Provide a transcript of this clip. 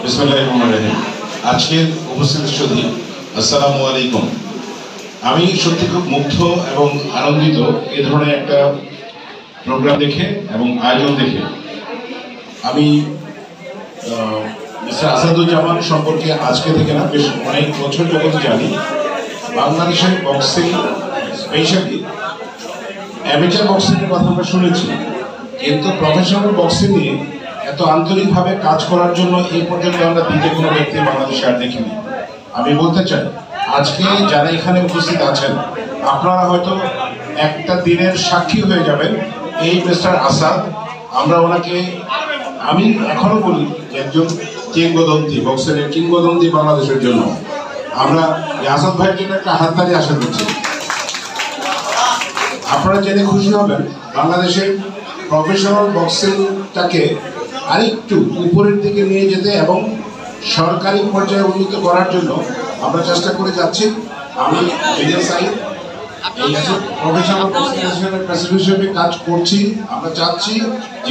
বিসমিল্লাহিররহমানিররহিম। আজকের উপস্থিত সুধী, আসসালামু আলাইকুম। আমি সত্যি খুব মুগ্ধ এবং আনন্দিত এ ধরনের একটা প্রোগ্রাম দেখে এবং আয়োজন দেখে। আমি মিস্টার আসাদুজ্জামান সম্পর্কে আজকে থেকে না, বেশ অনেক বছর যাবত জানি। বাংলাদেশের বক্সিং, স্পেশালি অ্যামেচার বক্সিংয়ের কথা আমরা শুনেছি, কিন্তু প্রফেশনাল বক্সিংয়ে এত আন্তরিকভাবে কাজ করার জন্য এই পর্যন্ত আমরা দ্বিতীয় কোনো ব্যক্তি বাংলাদেশে আর দেখিনি। আমি বলতে চাই, আজকে যারা এখানে উপস্থিত আছেন, আপনারা হয়তো একটা দিনের সাক্ষী হয়ে যাবেন। এই মিস্টার আসাদ, আমরা ওনাকে, আমি এখনো বলি যে একজন কিংবদন্তি, বক্সিংয়ের কিংবদন্তি বাংলাদেশের জন্য। আমরা আসাদ ভাইয়ের জন্য একটা হাততালি আশা করছি। আপনারা জেনে খুশি হবেন, বাংলাদেশের প্রফেশনাল বক্সিংটাকে আরেকটু উপরের দিকে নিয়ে যেতে এবং সরকারি পর্যায়ে উন্নীত করার জন্য আমরা চেষ্টা করে যাচ্ছি। আমি এই প্রফেশনাল বক্সিং অ্যাসোসিয়েশনের প্রেসিডেন্ট হিসেবে কাজ করছি। আমরা চাচ্ছি যে